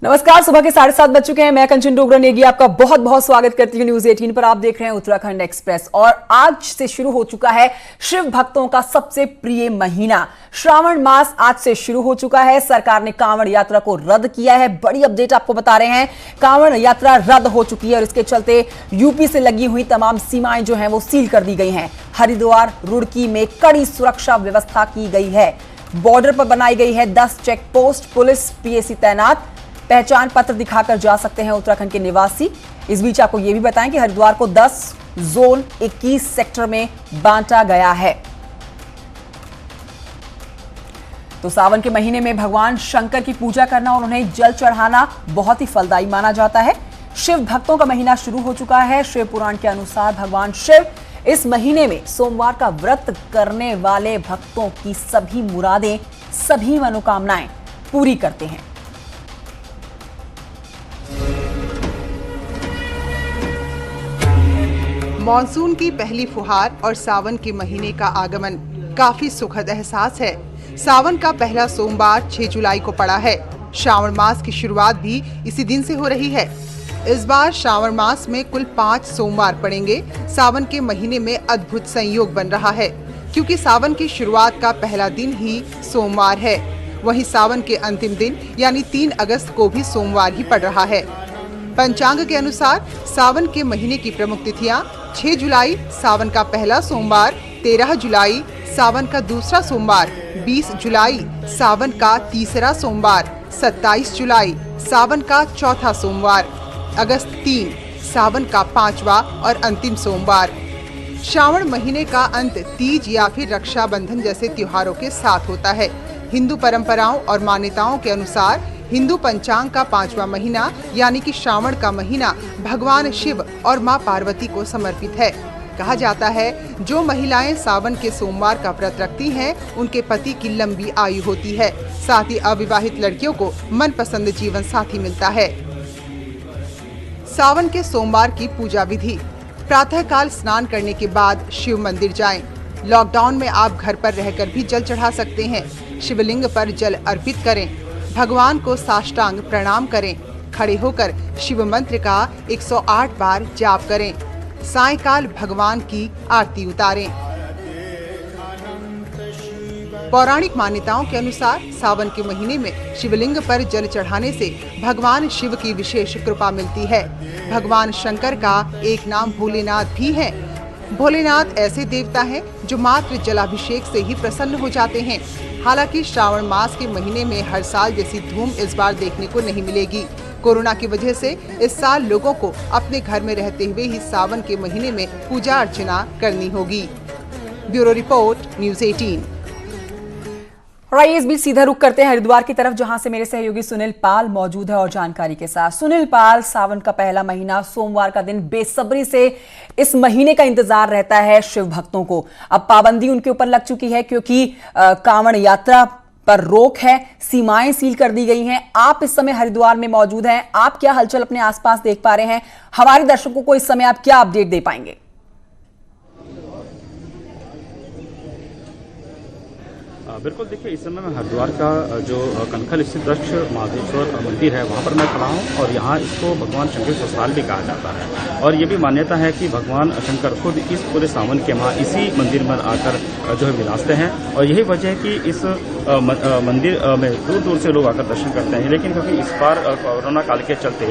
नमस्कार, सुबह के 7:30 बज चुके हैं। मैं कंचन डोगरा नेगी आपका बहुत बहुत स्वागत करती हूँ न्यूज 18 पर। आप देख रहे हैं उत्तराखंड एक्सप्रेस और आज से शुरू हो चुका है शिव भक्तों का सबसे प्रिय महीना श्रावण मास। आज से शुरू हो चुका है। सरकार ने कांवड़ यात्रा को रद्द किया है। बड़ी अपडेट आपको बता रहे हैं। कांवड़ यात्रा रद्द हो चुकी है और इसके चलते यूपी से लगी हुई तमाम सीमाएं जो हैं वो सील कर दी गई हैं। हरिद्वार रुड़की में कड़ी सुरक्षा व्यवस्था की गई है। बॉर्डर पर बनाई गई है 10 चेक पोस्ट, पुलिस पीएसी तैनात। पहचान पत्र दिखाकर जा सकते हैं उत्तराखंड के निवासी। इस बीच आपको यह भी बताएं कि हरिद्वार को 10 जोन 21 सेक्टर में बांटा गया है। तो सावन के महीने में भगवान शंकर की पूजा करना और उन्हें जल चढ़ाना बहुत ही फलदायी माना जाता है। शिव भक्तों का महीना शुरू हो चुका है। शिव पुराण के अनुसार भगवान शिव इस महीने में सोमवार का व्रत करने वाले भक्तों की सभी मुरादें, सभी मनोकामनाएं पूरी करते हैं। मॉनसून की पहली फुहार और सावन के महीने का आगमन काफी सुखद एहसास है। सावन का पहला सोमवार 6 जुलाई को पड़ा है। श्रावण मास की शुरुआत भी इसी दिन से हो रही है। इस बार श्रावण मास में कुल 5 सोमवार पड़ेंगे। सावन के महीने में अद्भुत संयोग बन रहा है क्योंकि सावन की शुरुआत का पहला दिन ही सोमवार है। वहीं सावन के अंतिम दिन यानी 3 अगस्त को भी सोमवार ही पड़ रहा है। पंचांग के अनुसार सावन के महीने की प्रमुख तिथियां 6 जुलाई सावन का पहला सोमवार, 13 जुलाई सावन का दूसरा सोमवार, 20 जुलाई सावन का तीसरा सोमवार, 27 जुलाई सावन का चौथा सोमवार, अगस्त 3 सावन का 5वां और अंतिम सोमवार। श्रावण महीने का अंत तीज या फिर रक्षाबंधन जैसे त्योहारों के साथ होता है। हिंदू परंपराओं और मान्यताओं के अनुसार हिंदू पंचांग का 5वां महीना यानी कि श्रावण का महीना भगवान शिव और मां पार्वती को समर्पित है। कहा जाता है जो महिलाएं सावन के सोमवार का व्रत रखती हैं उनके पति की लंबी आयु होती है। साथ ही अविवाहित लड़कियों को मनपसंद जीवन साथी मिलता है। सावन के सोमवार की पूजा विधि। प्रातःकाल स्नान करने के बाद शिव मंदिर जाएं। लॉकडाउन में आप घर पर रहकर भी जल चढ़ा सकते हैं। शिवलिंग पर जल अर्पित करें। भगवान को साष्टांग प्रणाम करें। खड़े होकर शिव मंत्र का 108 बार जाप करें। सायंकाल भगवान की आरती उतारें। पौराणिक मान्यताओं के अनुसार सावन के महीने में शिवलिंग पर जल चढ़ाने से भगवान शिव की विशेष कृपा मिलती है। भगवान शंकर का एक नाम भोलेनाथ भी है। भोलेनाथ ऐसे देवता हैं जो मात्र जलाभिषेक से ही प्रसन्न हो जाते हैं। हालांकि श्रावण मास के महीने में हर साल जैसी धूम इस बार देखने को नहीं मिलेगी। कोरोना की वजह से इस साल लोगों को अपने घर में रहते हुए ही सावन के महीने में पूजा अर्चना करनी होगी। Bureau report, news 18। आइए इस बीच सीधा रुख करते हैं हरिद्वार की तरफ, जहां से मेरे सहयोगी सुनील पाल मौजूद है और जानकारी के साथ। सुनील पाल, सावन का पहला महीना सोमवार का दिन, बेसब्री से इस महीने का इंतजार रहता है शिव भक्तों को। अब पाबंदी उनके ऊपर लग चुकी है क्योंकि कांवड़ यात्रा पर रोक है, सीमाएं सील कर दी गई हैं। आप इस समय हरिद्वार में मौजूद हैं। आप क्या हलचल अपने आसपास देख पा रहे हैं? हमारे दर्शकों को इस समय आप क्या अपडेट दे पाएंगे? बिल्कुल, देखिए इस समय मैं हरिद्वार का जो कनखल स्थित दक्ष महादेश्वर मंदिर है वहाँ पर मैं खड़ा हूँ और यहाँ इसको भगवान शंकर ससुराल भी कहा जाता है। और ये भी मान्यता है कि भगवान शंकर खुद इस पूरे सावन के माह इसी मंदिर में आकर जो है विराजते हैं। और यही वजह है कि इस मंदिर में दूर दूर से लोग आकर दर्शन करते हैं। लेकिन क्योंकि इस बार कोरोना काल के चलते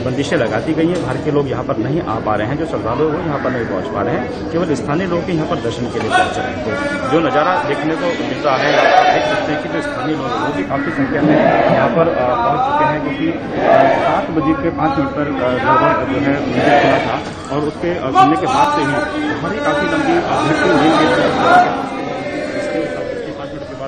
बंदिशें लगा दी गई हैं, बाहर के लोग यहाँ पर नहीं आ पा रहे हैं। जो श्रद्धालु वो यहाँ पर नहीं पहुँच पा रहे हैं, केवल स्थानीय लोग यहाँ पर दर्शन के लिए पहुँच रहे हैं। तो जो नज़ारा देखने को मिल रहा है, आप देख सकते हैं कि जो स्थानीय लोग वो भी काफ़ी संख्या में यहाँ पर पहुँच चुके हैं क्योंकि 7 बजे के 5 मिनट पर लगभग जो है मंदिर खुला था और उसके खुलने के बाद से ही हमारी काफ़ी लंबी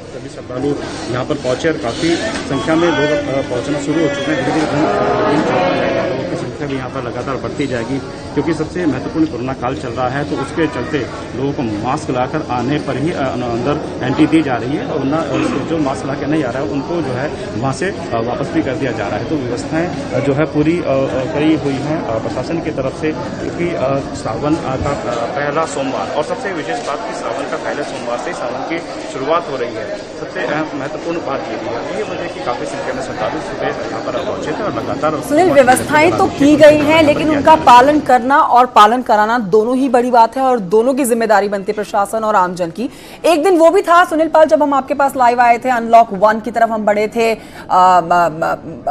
सभी श्रद्धालु यहाँ पर पहुंचे और काफ़ी संख्या में लोग पहुंचना शुरू हो चुके हैं। धीरे धीरे की संख्या भी यहाँ पर लगातार बढ़ती जाएगी, क्योंकि सबसे महत्वपूर्ण कोरोना काल चल रहा है, तो उसके चलते लोगों को मास्क लगाकर आने पर ही अंदर एंट्री दी जा रही है, और जो मास्क लगा के नहीं आ रहा है उनको जो है वहाँ से वापस भी कर दिया जा रहा है। तो व्यवस्थाएं जो है पूरी करी हुई हैं प्रशासन की तरफ से, क्योंकि सावन का पहला सोमवार, और सबसे विशेष बात कि सावन का पहले सोमवार से सावन की शुरुआत हो रही है। सबसे अहम महत्वपूर्ण बात ये भी है, ये वजह की काफी संख्या में श्रद्धालु सुबह यहाँ पर पहुंचे थे और लगातार सुनील, व्यवस्थाएं तो की गई हैं, लेकिन उनका पालन करना और पालन कराना दोनों ही बड़ी बात है, और दोनों की जिम्मेदारी बनती है प्रशासन और आमजन की। एक दिन वो भी था सुनील पाल, जब हम आपके पास लाइव आए थे, अनलॉक 1 की तरफ हम बढ़े थे,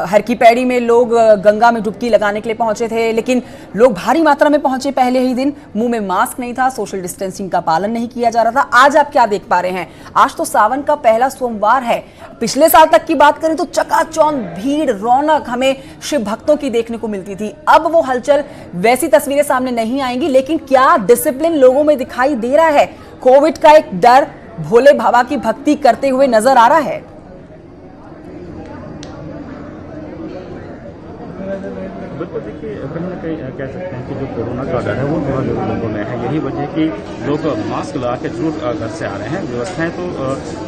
हर की पैड़ी में लोग गंगा में डुबकी लगाने के लिए पहुंचे थे, लेकिन लोग भारी मात्रा में पहुंचे पहले ही दिन, मुंह में मास्क नहीं था, सोशल डिस्टेंसिंग का पालन नहीं किया जा रहा था। आज आप क्या देख पा रहे हैं? आज तो सावन का पहला सोमवार है। पिछले साल तक की बात करें तो चकाचौंध भीड़, रौनक हमें शिव भक्तों की देखने को मिलती थी। अब वो हलचल, वैसी तस्वीरें सामने नहीं आएंगी, लेकिन क्या डिसिप्लिन लोगों में दिखाई दे रहा है? कोविड का एक डर भोले बाबा की भक्ति करते हुए नजर आ रहा है। बिल्कुल, देखिए कहीं ना कहीं कह सकते हैं कि जो कोरोना का डर है वो थोड़ा लोगों में है। यही वजह है कि लोग मास्क लगा के जरूर घर से आ रहे हैं। व्यवस्थाएं तो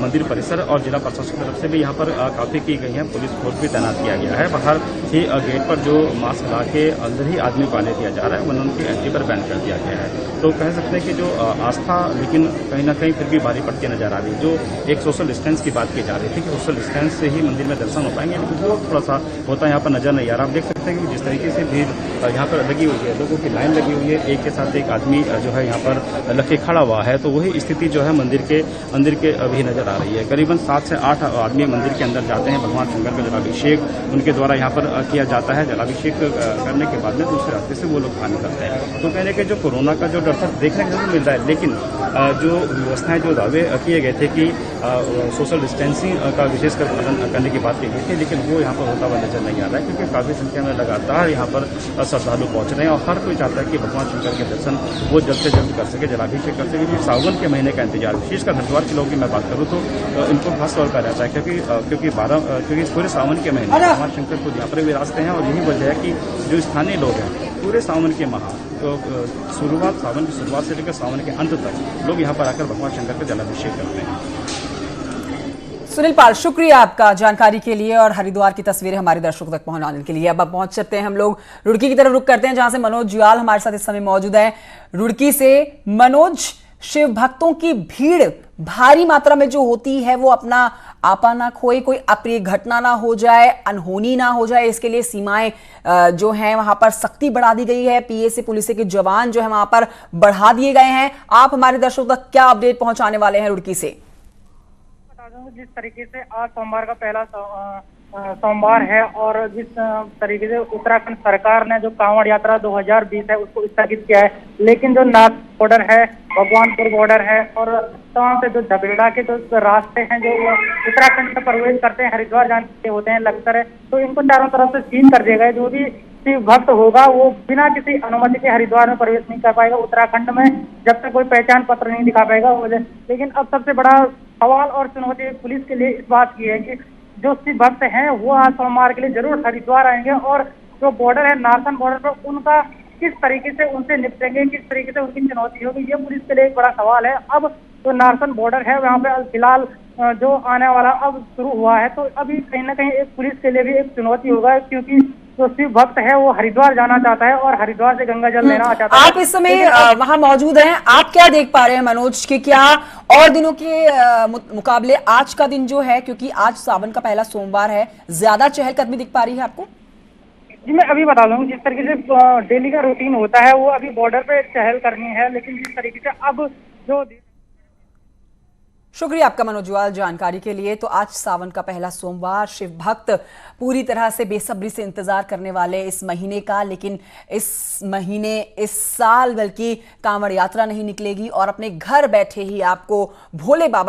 मंदिर परिसर और जिला प्रशासन की तरफ से भी यहाँ पर काफ़ी की गई है। पुलिस फोर्स भी तैनात किया गया है। बाहर ही गेट पर जो मास्क लगा के अंदर ही आदमी को आने दिया जा रहा है, वरना उनकी एंट्री पर बैन कर दिया गया है। तो कह सकते हैं कि जो आस्था लेकिन कहीं ना कहीं फिर भी भारी पड़ती नजर आ रही है। जो एक सोशल डिस्टेंस की बात की जा रही थी कि सोशल डिस्टेंस से ही मंदिर में दर्शन हो पाएंगे, लेकिन वो थोड़ा सा होता यहाँ पर नजर नहीं आ रहा। आप देख सकते हैं कि जिस तरीके से भीड़ यहाँ पर लगी हुई है, लोगों की लाइन लगी हुई है, एक के साथ एक आदमी जो है यहाँ पर लगे खड़ा हुआ है, तो वही स्थिति जो है मंदिर के अंदर के अभी नजर आ रही है। करीबन 7 से 8 आदमी मंदिर के अंदर जाते हैं। भगवान शंकर का जलाभिषेक उनके द्वारा यहाँ पर किया जाता है। जलाभिषेक करने के बाद में दूसरे रास्ते से वो लोग बाहर निकलते हैं। तो कहने के जो कोरोना का जो डर था देखने को मिल रहा है, लेकिन जो व्यवस्थाएं, जो दावे किए गए थे कि सोशल डिस्टेंसिंग का विशेषकर पालन करने की बात की गई थी, लेकिन वो यहाँ पर होता हुआ नजर नहीं आ रहा है, क्योंकि काफी संख्या में लगातार यहाँ पर श्रद्धालु पहुंच रहे हैं और हर कोई चाहता है कि भगवान शंकर के दर्शन वो जल्द से जल्द कर सके, जलाभिषेक कर सके। क्योंकि सावन के महीने का इंतजार, विशेषकर हरिद्वार के लोगों की मैं बात करूँ तो इनको खास तौर पर रहता है, क्योंकि पूरे सावन के महीने भगवान शंकर को यहाँ पर विराजते हैं। और यही वजह है कि जो स्थानीय लोग हैं पूरे सावन के माह, तो सावन की शुरुआत से लेकर सावन के अंत तक लोग यहाँ पर आकर भगवान शंकर का जलाभिषेक करते हैं। सुनील पाल, शुक्रिया आपका जानकारी के लिए और हरिद्वार की तस्वीरें हमारे दर्शकों तक पहुंचाने के लिए। अब पहुंच सकते हैं हम लोग रुड़की की तरफ, रुक करते हैं जहां से मनोज जुयाल हमारे साथ इस समय मौजूद है। रुड़की से मनोज, शिव भक्तों की भीड़ भारी मात्रा में जो होती है वो अपना आपा ना खोए, कोई अप्रिय घटना ना हो जाए, अनहोनी ना हो जाए, इसके लिए सीमाएं जो हैं वहां पर सख्ती बढ़ा दी गई है। पीएसी पुलिस के जवान जो है वहां पर बढ़ा दिए गए हैं। आप हमारे दर्शकों तक क्या अपडेट पहुंचाने वाले हैं रुड़की से? जिस तरीके से आज सोमवार का पहला सोमवार है और जिस तरीके से उत्तराखंड सरकार ने जो कांवड़ यात्रा 2020 है उसको स्थगित किया है, लेकिन जो नाथ बॉर्डर है, भगवानपुर बॉर्डर है और तमाम से जो झबेड़ा के जो रास्ते हैं जो उत्तराखंड में प्रवेश करते हैं, हरिद्वार जाने के होते हैं, लगकर है, तो इनको चारों तरफ से सील कर दिया गया है। जो भी शिव भक्त होगा वो बिना किसी अनुमति के हरिद्वार में प्रवेश नहीं कर पाएगा उत्तराखंड में, जब तक कोई पहचान पत्र नहीं दिखा पाएगा। लेकिन अब सबसे बड़ा सवाल और चुनौती पुलिस के लिए इस बात की है कि जो शिव भक्त हैं वो आज सोमवार के लिए जरूर हरिद्वार आएंगे और जो बॉर्डर है, नारसन बॉर्डर पर, उनका किस तरीके से उनसे निपटेंगे, किस तरीके से उनकी चुनौती होगी, ये पुलिस के लिए एक बड़ा सवाल है। अब जो नारसन बॉर्डर है वहाँ पे फिलहाल जो आने वाला अब शुरू हुआ है, तो अभी कहीं ना कहीं एक पुलिस के लिए भी एक चुनौती होगा, क्योंकि जो शिव भक्त है वो हरिद्वार जाना चाहता है और हरिद्वार से गंगा जल लेना चाहता है। आप इस समय वहां मौजूद हैं, आप क्या देख पा रहे हैं मनोज कि क्या और दिनों के मुकाबले आज का दिन जो है, क्योंकि आज सावन का पहला सोमवार है, ज्यादा चहलकदमी दिख पा रही है आपको? जी मैं अभी बता दूं, जिस तरीके से डेली का रूटीन होता है वो अभी बॉर्डर पे चहल करनी है, लेकिन जिस तरीके से अब जो शुक्रिया आपका मनोज जुयाल जानकारी के लिए। तो आज सावन का पहला सोमवार, शिव भक्त पूरी तरह से बेसब्री से इंतजार करने वाले इस महीने का, लेकिन इस महीने, इस साल बल्कि कांवड़ यात्रा नहीं निकलेगी और अपने घर बैठे ही आपको भोले बाबा